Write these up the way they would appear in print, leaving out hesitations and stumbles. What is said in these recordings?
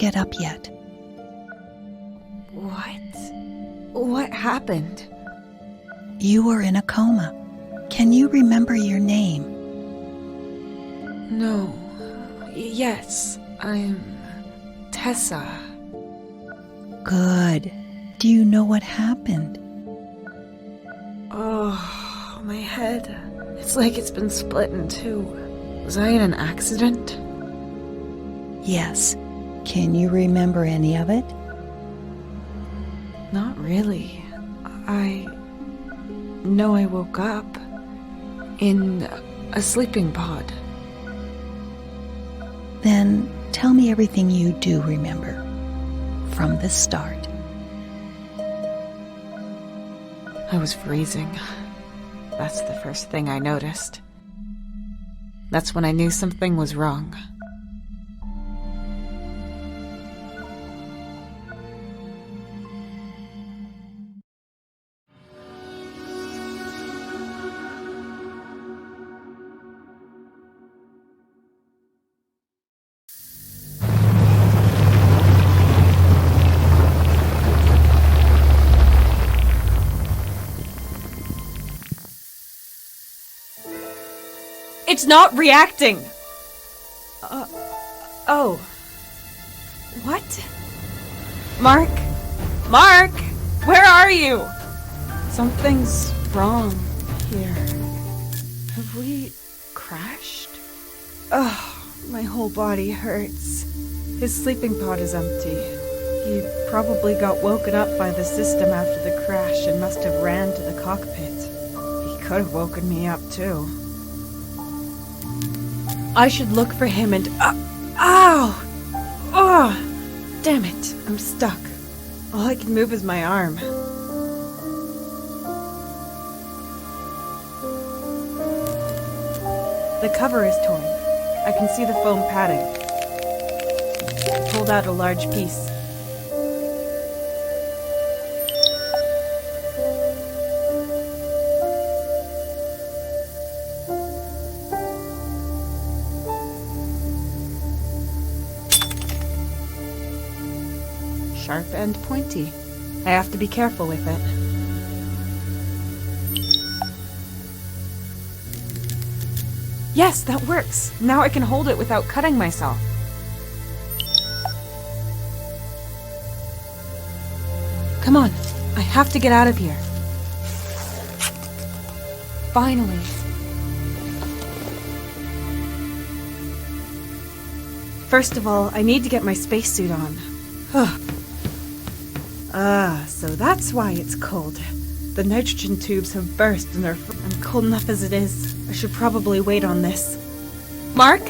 get up yet. What happened? You were in a coma. Can you remember your name? No. Yes, I'm Tessa. Good. Do you know what happened? Oh, my head. It's like it's been split in two. Was I in an accident? Yes. Can you remember any of it? Not really. I know I woke up in a sleeping pod. Then tell me everything you do remember from the start. I was freezing. That's the first thing I noticed. That's when I knew something was wrong. It's not reacting! Oh. What? Mark? Mark! Where are you? Something's wrong here. Have we crashed? Ugh, my whole body hurts. His sleeping pod is empty. He probably got woken up by the system after the crash and must have ran to the cockpit. He could have woken me up too. I should look for him and... ow! Oh! Damn it, I'm stuck. All I can move is my arm. The cover is torn. I can see the foam padding. I pulled out a large piece. Sharp and pointy. I have to be careful with it. Yes, that works. Now I can hold it without cutting myself. Come on, I have to get out of here. Finally. First of all, I need to get my spacesuit on. So that's why it's cold. The nitrogen tubes have burst and I'm cold enough as it is. I should probably wait on this. Mark?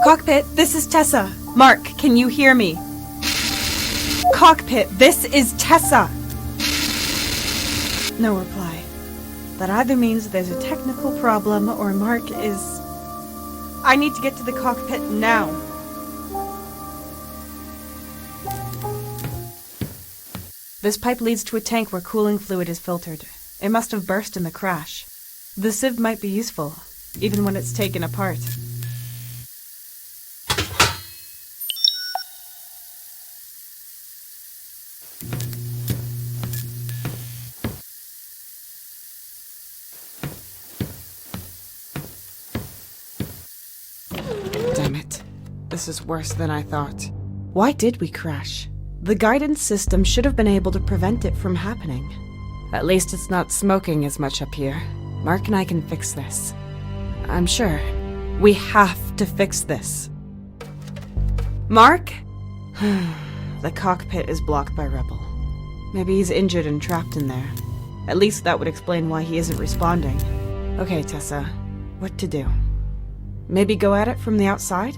Cockpit, this is Tessa. Mark, can you hear me? Cockpit, this is Tessa. No reply. That either means there's a technical problem or Mark is... I need to get to the cockpit now. This pipe leads to a tank where cooling fluid is filtered. It must have burst in the crash. The sieve might be useful, even when it's taken apart. Damn it. This is worse than I thought. Why did we crash? The guidance system should have been able to prevent it from happening. At least it's not smoking as much up here. Mark and I can fix this. I'm sure. We have to fix this. Mark? The cockpit is blocked by rubble. Maybe he's injured and trapped in there. At least that would explain why he isn't responding. Okay, Tessa. What to do? Maybe go at it from the outside?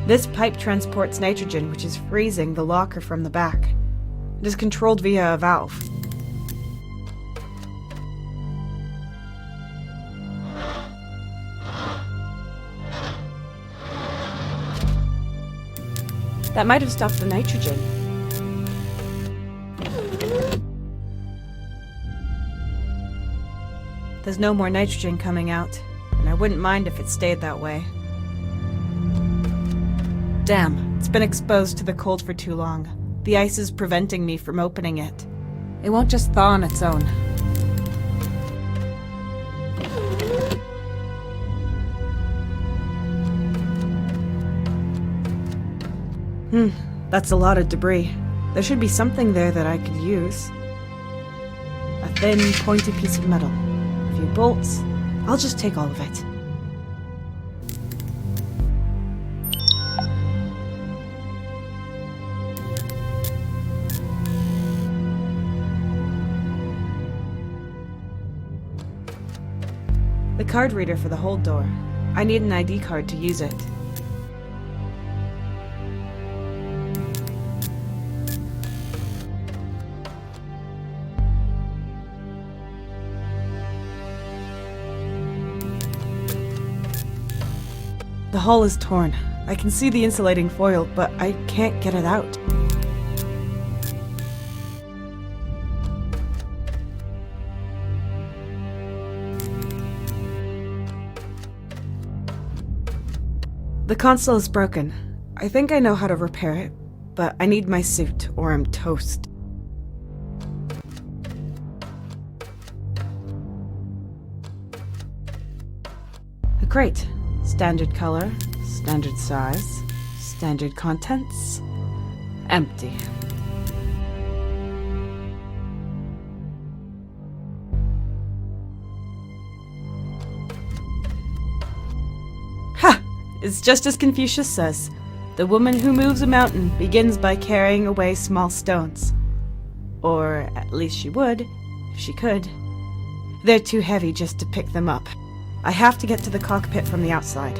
This pipe transports nitrogen, which is freezing the locker from the back. It is controlled via a valve. That might have stopped the nitrogen. There's no more nitrogen coming out, and I wouldn't mind if it stayed that way. Damn, it's been exposed to the cold for too long. The ice is preventing me from opening it. It won't just thaw on its own. That's a lot of debris. There should be something there that I could use. A thin, pointy piece of metal. A few bolts. I'll just take all of it. The card reader for the hold door. I need an ID card to use it. The hull is torn. I can see the insulating foil, but I can't get it out. The console is broken. I think I know how to repair it, but I need my suit or I'm toast. A crate. Standard color, standard size, standard contents, empty. Ha! It's just as Confucius says. The woman who moves a mountain begins by carrying away small stones. Or at least she would, if she could. They're too heavy just to pick them up. I have to get to the cockpit from the outside.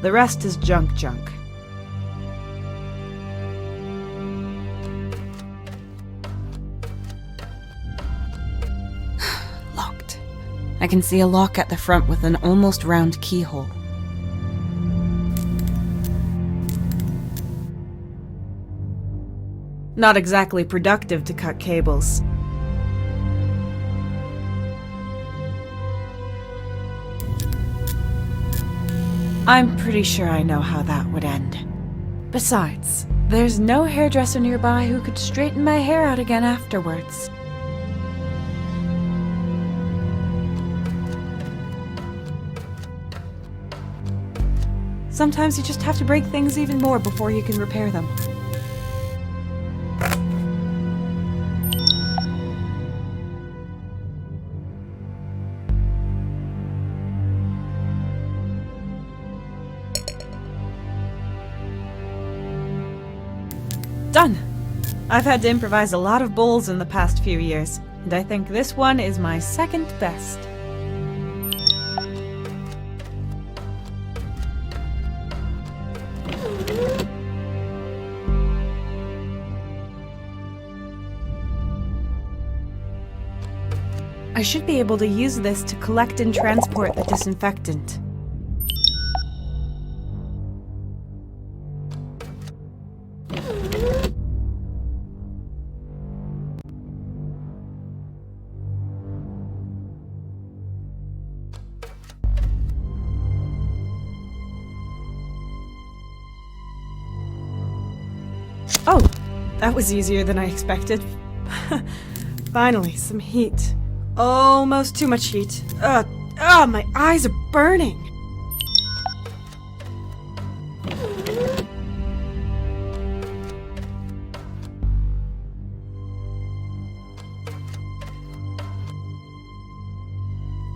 The rest is junk. Locked. I can see a lock at the front with an almost round keyhole. Not exactly productive to cut cables. I'm pretty sure I know how that would end. Besides, there's no hairdresser nearby who could straighten my hair out again afterwards. Sometimes you just have to break things even more before you can repair them. Done! I've had to improvise a lot of bowls in the past few years, and I think this one is my second best. I should be able to use this to collect and transport the disinfectant. Oh, that was easier than I expected. Finally, some heat. Almost too much heat. My eyes are burning.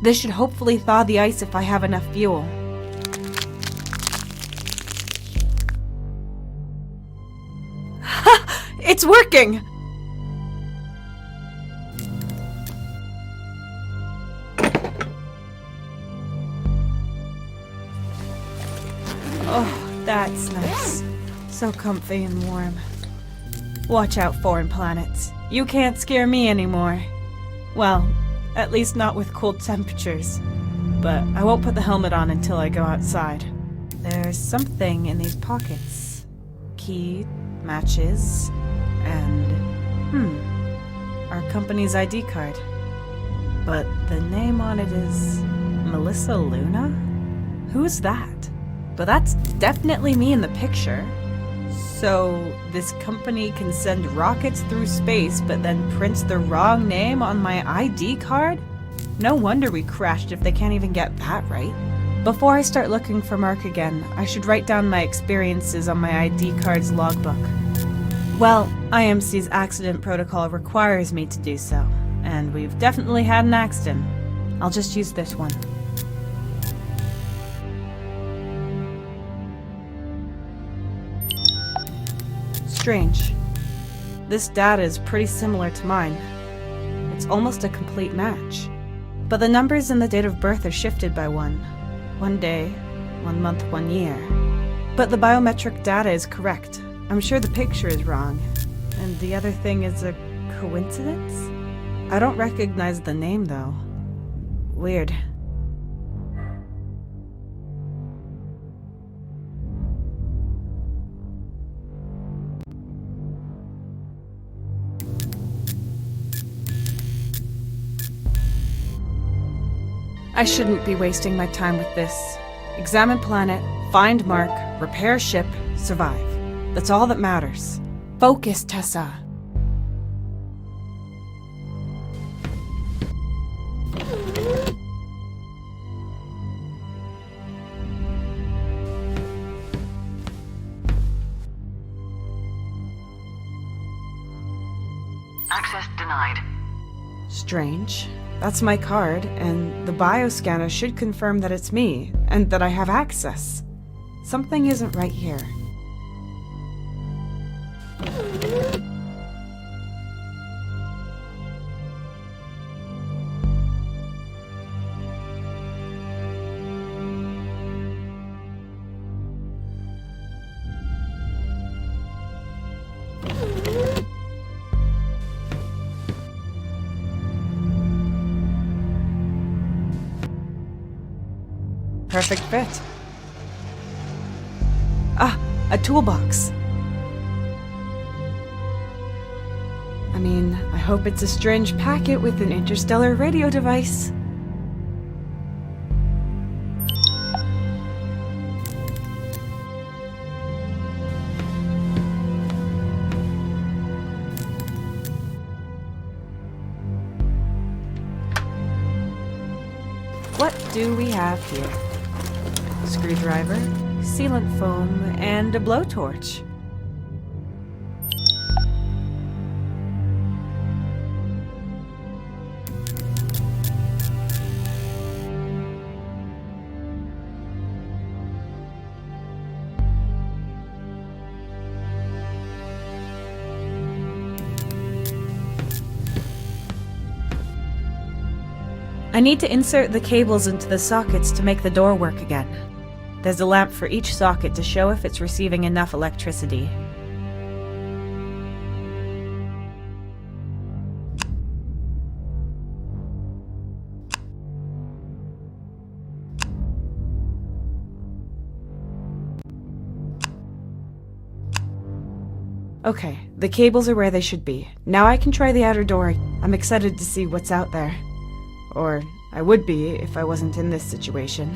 This should hopefully thaw the ice if I have enough fuel. It's working! Oh, that's nice. So comfy and warm. Watch out, foreign planets. You can't scare me anymore. Well, at least not with cold temperatures. but I won't put the helmet on until I go outside. There's something in these pockets. Key, matches, and... our company's ID card. But the name on it is... Melissa Luna? Who's that? But that's definitely me in the picture. So, this company can send rockets through space, but then prints the wrong name on my ID card? No wonder we crashed if they can't even get that right. Before I start looking for Mark again, I should write down my experiences on my ID card's logbook. Well, IMC's accident protocol requires me to do so, and we've definitely had an accident. I'll just use this one. Strange. This data is pretty similar to mine. It's almost a complete match. But the numbers and the date of birth are shifted by one. 1 day, 1 month, 1 year. But the biometric data is correct. I'm sure the picture is wrong. And the other thing is a coincidence? I don't recognize the name, though. Weird. I shouldn't be wasting my time with this. Examine planet, find Mark, repair ship, survive. That's all that matters. Focus, Tessa. Access denied. Strange. That's my card, and the bioscanner should confirm that it's me, and that I have access. Something isn't right here. Perfect fit. Ah, a toolbox. I mean, I hope it's a strange packet with an interstellar radio device. What do we have here? Screwdriver, sealant foam, and a blowtorch. I need to insert the cables into the sockets to make the door work again. There's a lamp for each socket to show if it's receiving enough electricity. Okay, the cables are where they should be. Now I can try the outer door. I'm excited to see what's out there. Or I would be if I wasn't in this situation.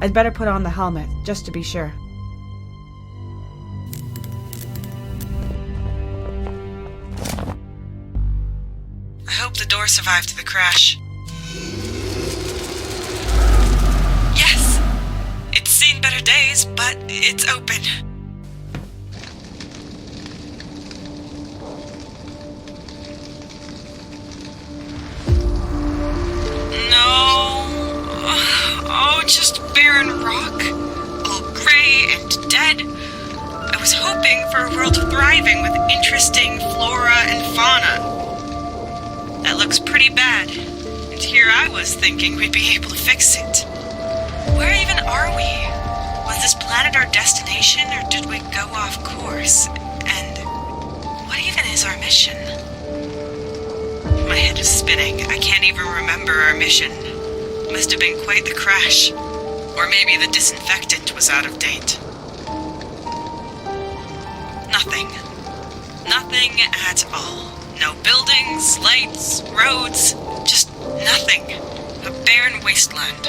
I'd better put on the helmet, just to be sure. I hope the door survived the crash. Yes! It's seen better days, but it's open. Just barren rock, all gray and dead. I was hoping for a world thriving with interesting flora and fauna. That looks pretty bad, and here I was thinking we'd be able to fix it. Where even are we? Was this planet our destination, or did we go off course? And what is our mission? My head is spinning. I can't even remember our mission. Must have been quite the crash. Or maybe the disinfectant was out of date. Nothing. Nothing at all. No buildings, lights, roads, just nothing. A barren wasteland.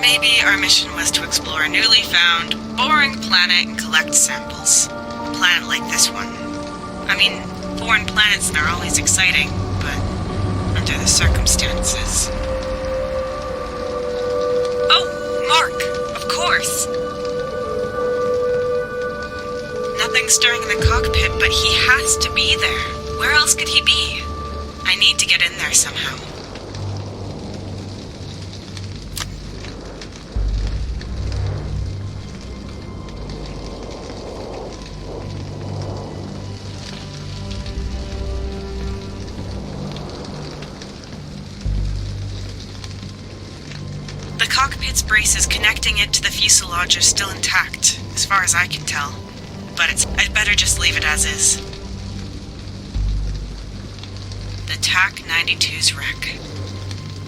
Maybe our mission was to explore a newly found, boring planet and collect samples. A planet like this one. I mean, foreign planets are always exciting, but under the circumstances. Oh, Mark! Of course! Nothing stirring in the cockpit, but he has to be there. Where else could he be? I need to get in there somehow. The cockpit's braces connecting it to the fuselage are still intact, as far as I can tell. But I'd better just leave it as is. The TAC-92's wreck.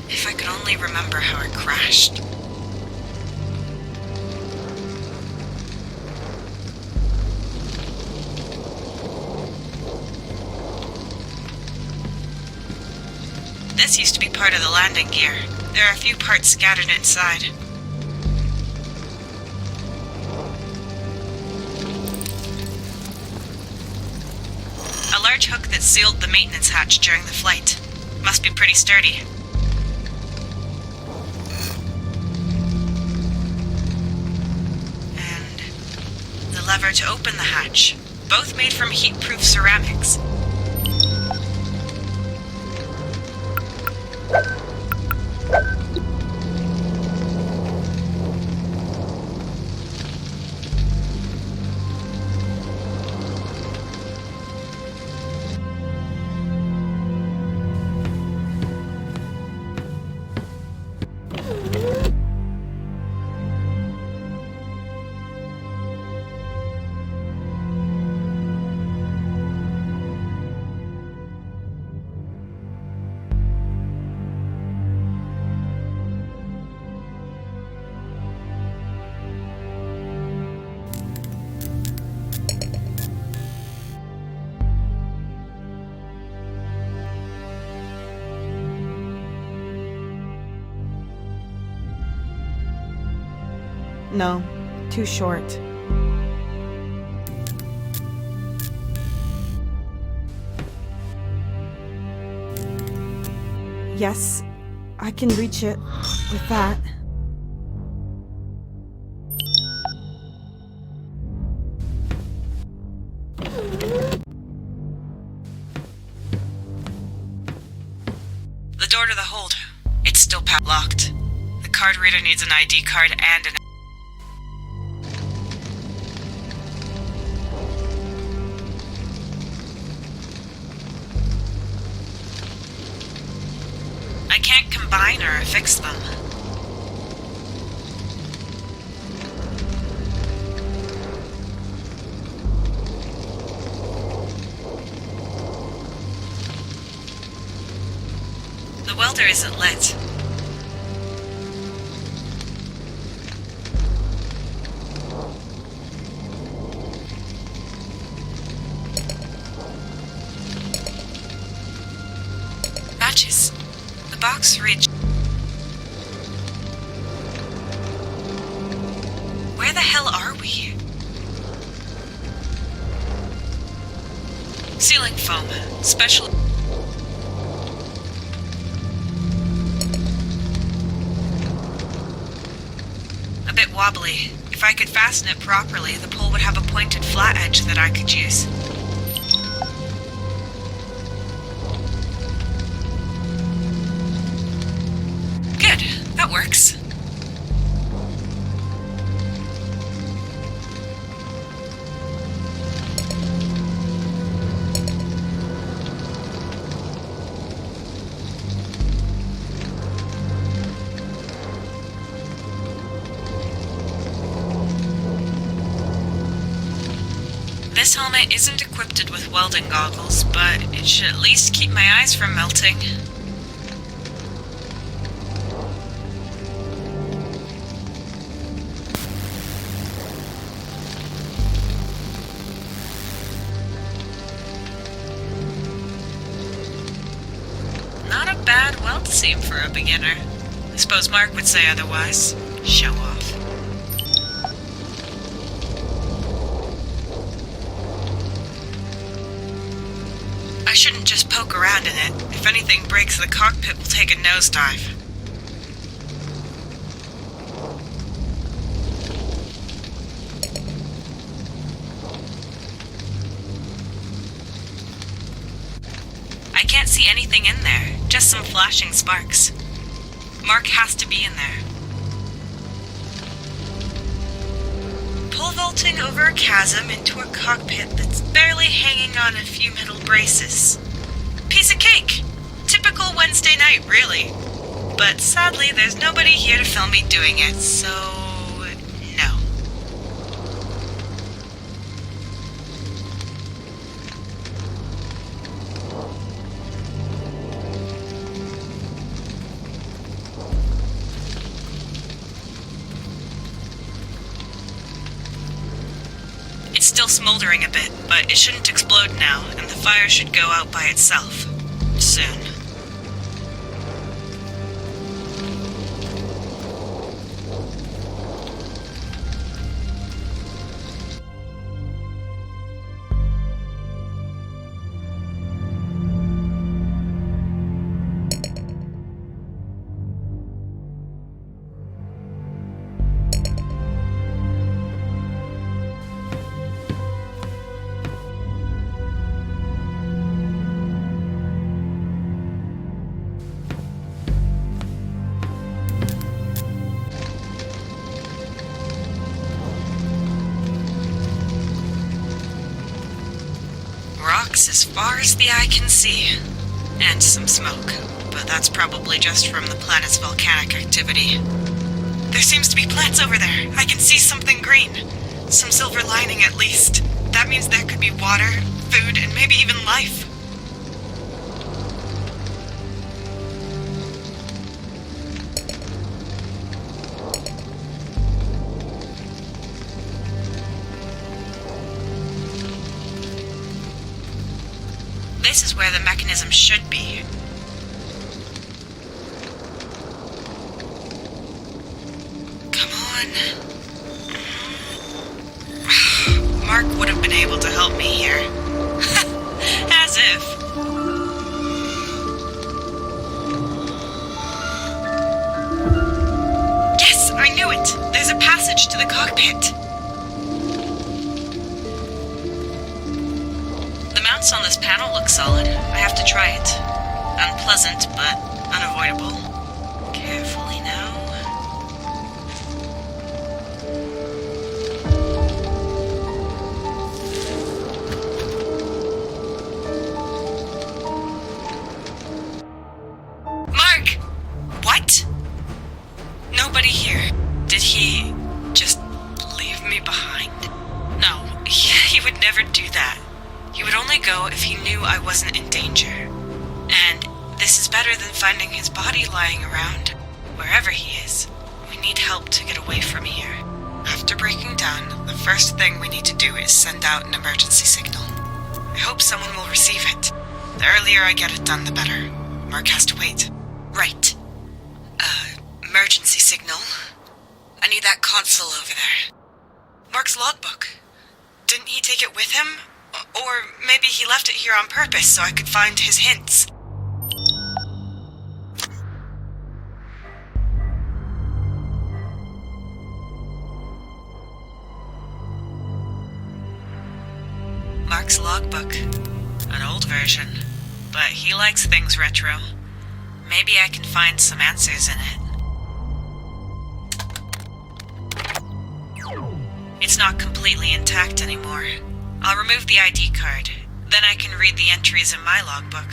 If I could only remember how it crashed. This used to be part of the landing gear. There are a few parts scattered inside. A large hook that sealed the maintenance hatch during the flight. Must be pretty sturdy. And the lever to open the hatch. Both made from heat-proof ceramics. No, too short. Yes, I can reach it with that. The door to the hold. It's still padlocked. The card reader needs an ID card and an... I can't combine or affix them. The welder isn't lit. Matches. The box reached. Where the hell are we? Ceiling foam. Special. A bit wobbly. If I could fasten it properly, the pole would have a pointed flat edge that I could use. Good. That works. This helmet isn't equipped with welding goggles, but it should at least keep my eyes from melting. Not a bad weld seam for a beginner. I suppose Mark would say otherwise. Show off. I shouldn't just poke around in it. If anything breaks, the cockpit will take a nosedive. I can't see anything in there, just some flashing sparks. Mark has to be in there. Pole vaulting over a chasm into a cockpit that's barely hanging on a few metal braces. Piece of cake! Typical Wednesday night, really. But sadly, there's nobody here to film me doing it, so no. It's still smoldering a bit, but it shouldn't explode now, and the fire should go out by itself. Soon. Rocks as far as the eye can see. And some smoke, but that's probably just from the planet's volcanic activity. There seems to be plants over there. I can see something green. Some silver lining at least. That means there could be water, food, and maybe even life. This is where the mechanism should be. Come on. Mark would have been able to help me here. As if. Yes, I knew it! There's a passage to the cockpit. The mounts on this panel look solid. I have to try it. Unpleasant, but unavoidable. Carefully now. Mark! What? Nobody here. Did he just leave me behind? No, he would never do that. He would only go if he knew I wasn't in danger. And this is better than finding his body lying around. Wherever he is, we need help to get away from here. After breaking down, the first thing we need to do is send out an emergency signal. I hope someone will receive it. The earlier I get it done, the better. Mark has to wait. Right. Emergency signal. I need that console over there. Mark's logbook. Didn't he take it with him? Or maybe he left it here on purpose so I could find his hints. Mark's logbook. An old version. But he likes things retro. Maybe I can find some answers in it. It's not completely intact anymore. I'll remove the ID card. Then I can read the entries in my logbook.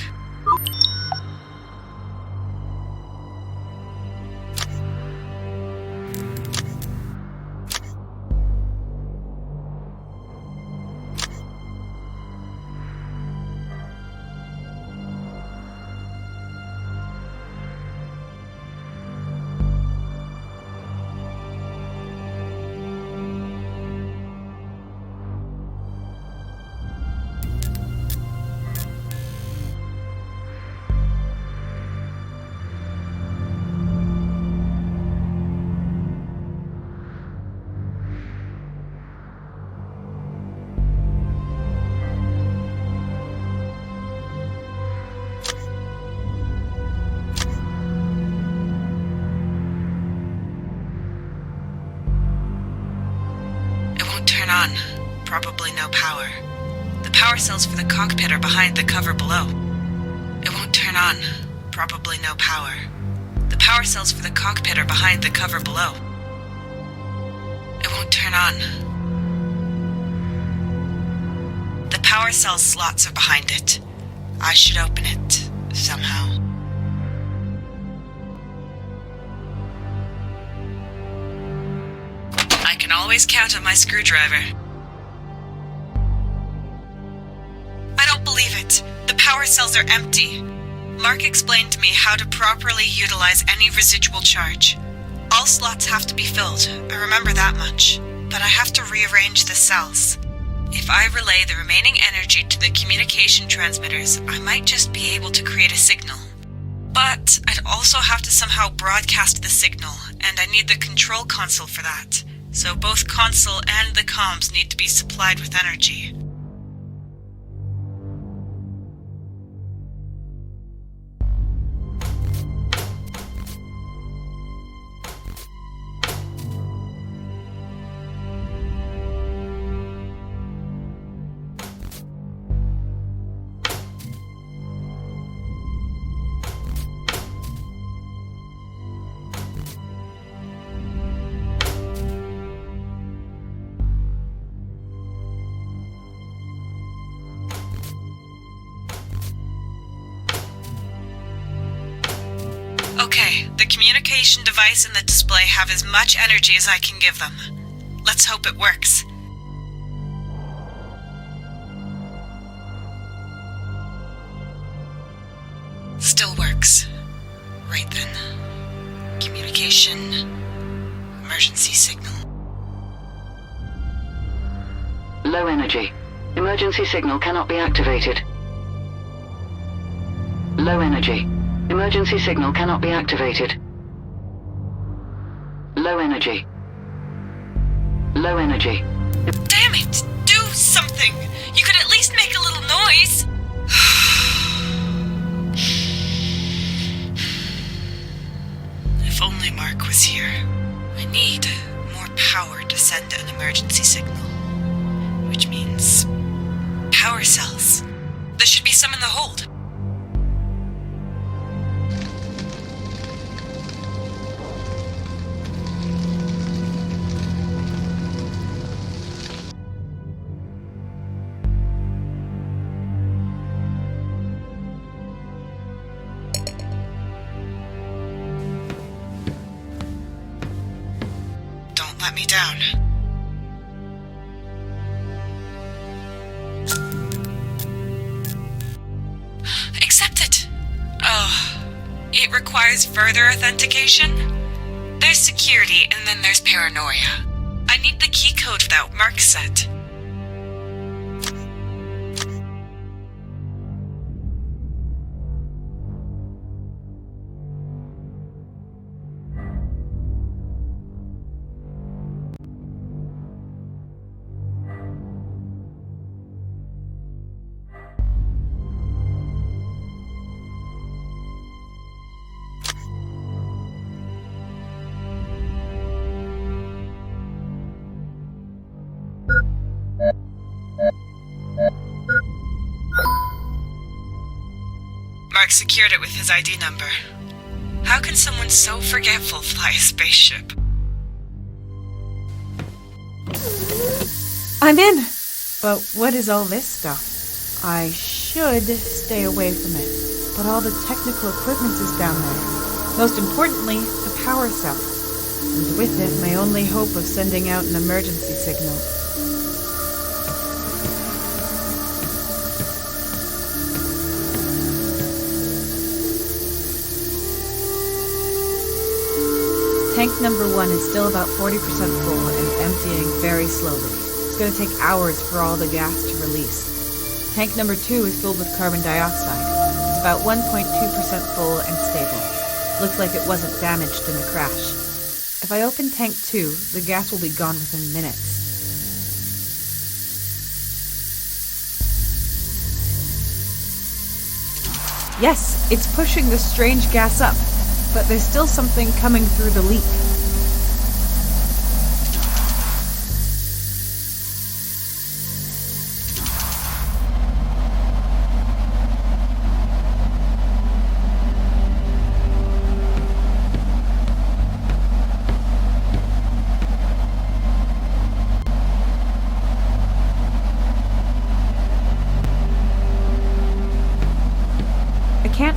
on. Probably no power. The power cells for the cockpit are behind the cover below. It won't turn on. Probably no power. The power cells for the cockpit are behind the cover below. It won't turn on. The power cell slots are behind it. I should open it, somehow. I can always count on my screwdriver. I don't believe it. The power cells are empty. Mark explained to me how to properly utilize any residual charge. All slots have to be filled, I remember that much. But I have to rearrange the cells. If I relay the remaining energy to the communication transmitters, I might just be able to create a signal. But I'd also have to somehow broadcast the signal, and I need the control console for that. So both console and the comms need to be supplied with energy. Okay, the communication device and the display have as much energy as I can give them. Let's hope it works. Still works. Right then. Communication. Emergency signal. Low energy. Emergency signal cannot be activated. Low energy. Emergency signal cannot be activated. Low energy. Low energy. Damn it! Do something! You could at least make a little noise! If only Mark was here. I need more power to send an emergency signal. Which means power cells. There should be some in the hold. Don't let me down. Accepted! Oh, it requires further authentication? There's security and then there's paranoia. I need the key code that Mark said. Mark secured it with his ID number. How can someone so forgetful fly a spaceship? I'm in! But what is all this stuff? I should stay away from it, but all the technical equipment is down there. Most importantly, the power cell. And with it, my only hope of sending out an emergency signal. Tank number 1 is still about 40% full and emptying very slowly. It's going to take hours for all the gas to release. Tank number 2 is filled with carbon dioxide. It's about 1.2% full and stable. Looks like it wasn't damaged in the crash. If I open tank 2, the gas will be gone within minutes. Yes, it's pushing the strange gas up, but there's still something coming through the leak.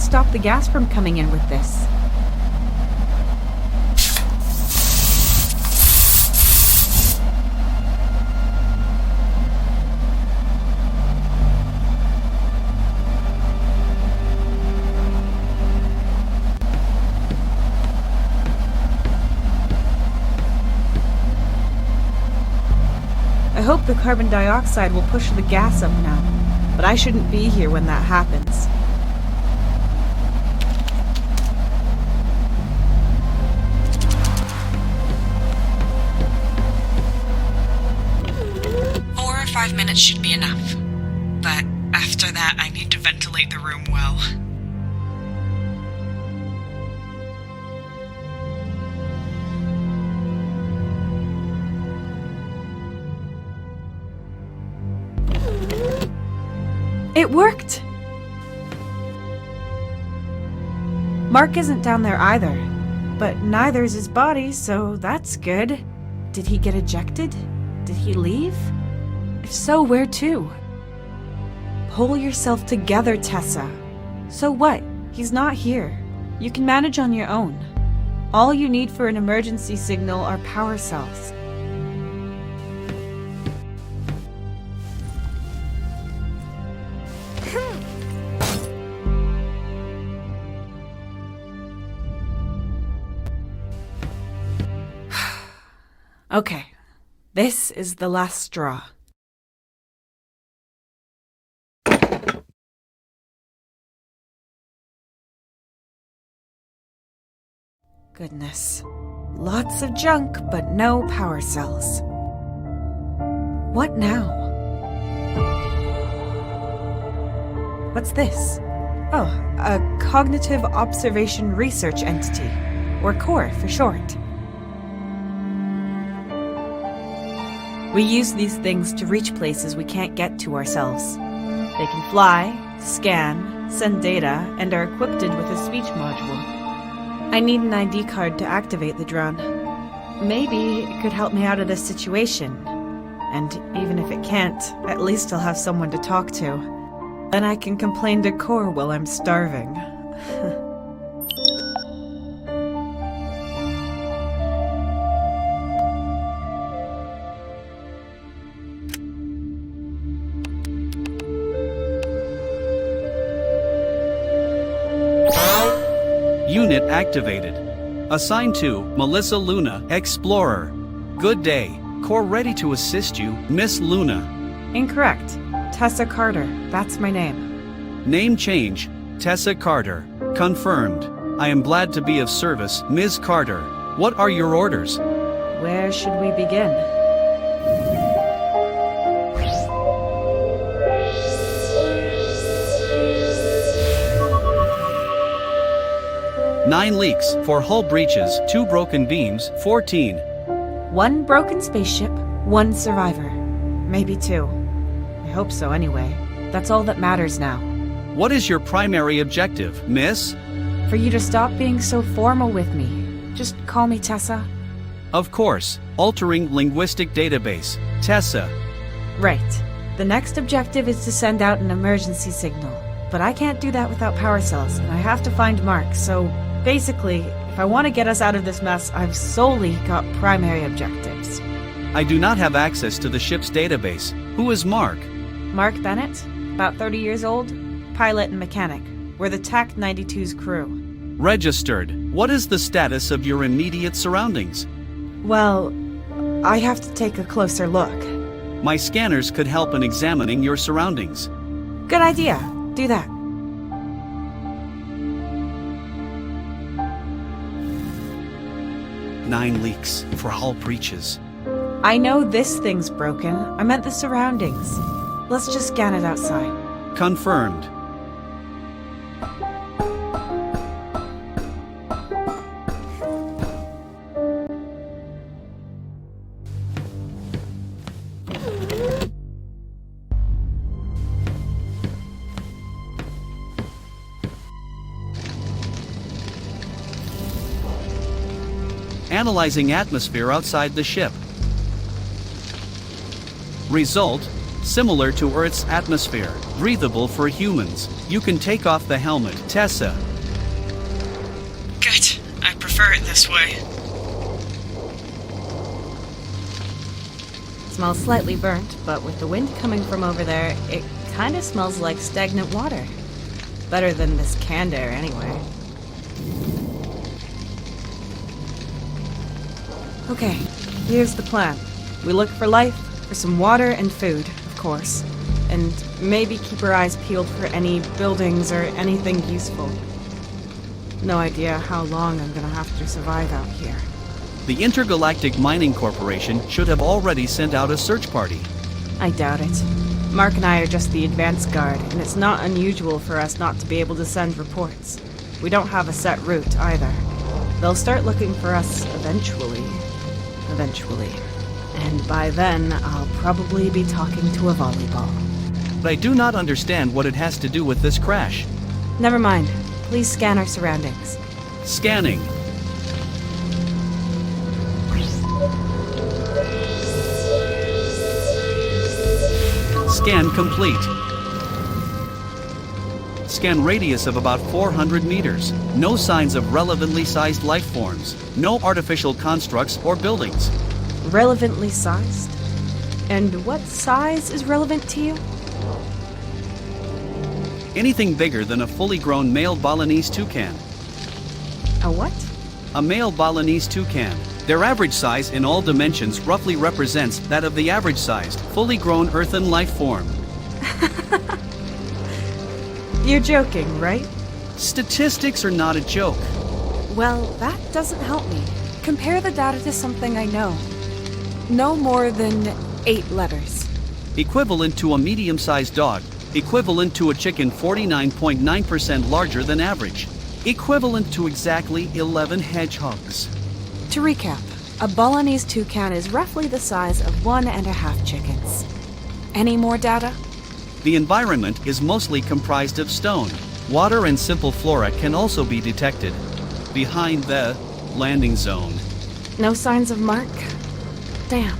stop the gas from coming in with this? I hope the carbon dioxide will push the gas up now, but I shouldn't be here when that happens. Four or 5 minutes should be enough. But after that, I need to ventilate the room well. It worked! Mark isn't down there either, but neither is his body, so that's good. Did he get ejected? Did he leave? If so, where to? Pull yourself together, Tessa. So what? He's not here. You can manage on your own. All you need for an emergency signal are power cells. Okay, this is the last straw. Goodness. Lots of junk, but no power cells. What now? What's this? Oh, a Cognitive Observation Research Entity, or CORE for short. We use these things to reach places we can't get to ourselves. They can fly, scan, send data, and are equipped with a speech module. I need an ID card to activate the drone. Maybe it could help me out of this situation. And even if it can't, at least I'll have someone to talk to. Then I can complain to Core while I'm starving. Unit activated. Assigned to Melissa Luna, Explorer. Good day. Core ready to assist you, Miss Luna. Incorrect. Tessa Carter. That's my name. Name change. Tessa Carter. Confirmed. I am glad to be of service, Ms. Carter. What are your orders? Where should we begin? Nine leaks, 4 hull breaches, 2 broken beams, 14. 1 broken spaceship, 1 survivor. Maybe 2. I hope so anyway. That's all that matters now. What is your primary objective, miss? For you to stop being so formal with me. Just call me Tessa. Of course. Altering linguistic database. Tessa. Right. The next objective is to send out an emergency signal. But I can't do that without power cells, and I have to find Mark, so basically, if I want to get us out of this mess, I've solely got primary objectives. I do not have access to the ship's database. Who is Mark? Mark Bennett, about 30 years old, pilot and mechanic. We're the TAC 92's crew. Registered. What is the status of your immediate surroundings? Well, I have to take a closer look. My scanners could help in examining your surroundings. Good idea. Do that. Nine leaks, 4 hull breaches. I know this thing's broken. I meant the surroundings. Let's just scan it outside. Confirmed. Analyzing atmosphere outside the ship. Result, similar to Earth's atmosphere, breathable for humans. You can take off the helmet, Tessa. Good. I prefer it this way. Smells slightly burnt, but with the wind coming from over there, it kind of smells like stagnant water. Better than this canned air, anyway. Okay, here's the plan. We look for life, for some water and food, of course. And maybe keep our eyes peeled for any buildings or anything useful. No idea how long I'm gonna have to survive out here. The Intergalactic Mining Corporation should have already sent out a search party. I doubt it. Mark and I are just the advance guard, and it's not unusual for us not to be able to send reports. We don't have a set route, either. They'll start looking for us eventually. And by then, I'll probably be talking to a volleyball. But I do not understand what it has to do with this crash. Never mind. Please scan our surroundings. Scanning. Scan complete. Scan radius of about 400 meters. No signs of relevantly sized life forms. No artificial constructs or buildings. Relevantly sized? And what size is relevant to you? Anything bigger than a fully grown male Balinese toucan. A what? A male Balinese toucan. Their average size in all dimensions roughly represents that of the average-sized, fully grown earthen life form. You're joking, right? Statistics are not a joke. Well, that doesn't help me. Compare the data to something I know. No more than 8 letters. Equivalent to a medium-sized dog. Equivalent to a chicken 49.9% larger than average. Equivalent to exactly 11 hedgehogs. To recap, a Balinese toucan is roughly the size of 1.5 chickens. Any more data? The environment is mostly comprised of stone. Water and simple flora can also be detected behind the landing zone. No signs of Mark? Damn.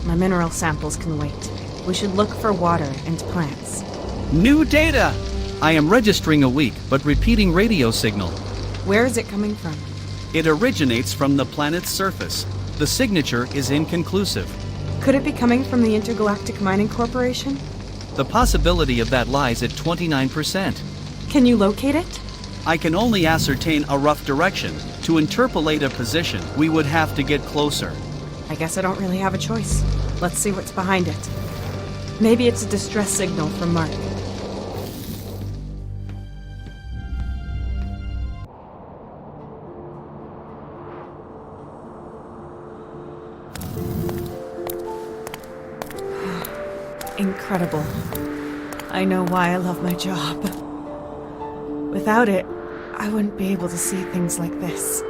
My mineral samples can wait. We should look for water and plants. New data! I am registering a weak but repeating radio signal. Where is it coming from? It originates from the planet's surface. The signature is inconclusive. Could it be coming from the Intergalactic Mining Corporation? The possibility of that lies at 29%. Can you locate it? I can only ascertain a rough direction. To interpolate a position, we would have to get closer. I guess I don't really have a choice. Let's see what's behind it. Maybe it's a distress signal from Mark. Incredible. I know why I love my job. Without it, I wouldn't be able to see things like this.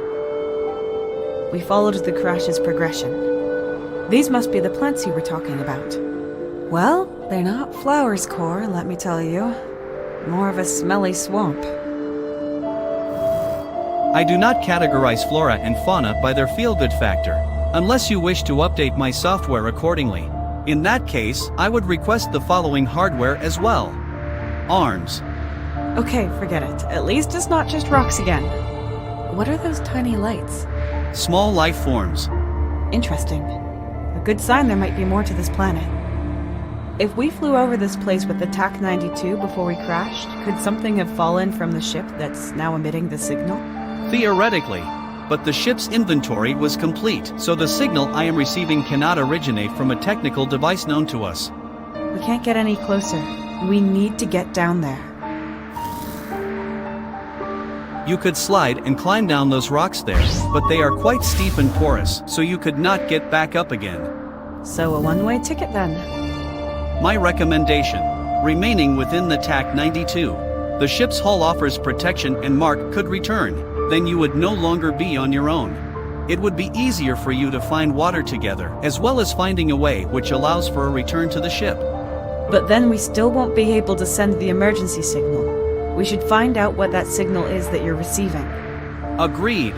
We followed the crash's progression. These must be the plants you were talking about. Well, they're not flowers, Cor, let me tell you. More of a smelly swamp. I do not categorize flora and fauna by their feel-good factor, unless you wish to update my software accordingly. In that case, I would request the following hardware as well. Arms. Okay, forget it. At least it's not just rocks again. What are those tiny lights? Small life forms. Interesting. A good sign there might be more to this planet. If we flew over this place with the TAC-92 before we crashed, could something have fallen from the ship that's now emitting the signal? Theoretically. But the ship's inventory was complete, so the signal I am receiving cannot originate from a technical device known to us. We can't get any closer. We need to get down there. You could slide and climb down those rocks there, but they are quite steep and porous, so you could not get back up again. So a one-way ticket then? My recommendation: remaining within the TAC-92. The ship's hull offers protection and Mark could return. Then you would no longer be on your own. It would be easier for you to find water together, as well as finding a way which allows for a return to the ship. But then we still won't be able to send the emergency signal. We should find out what that signal is that you're receiving. Agreed.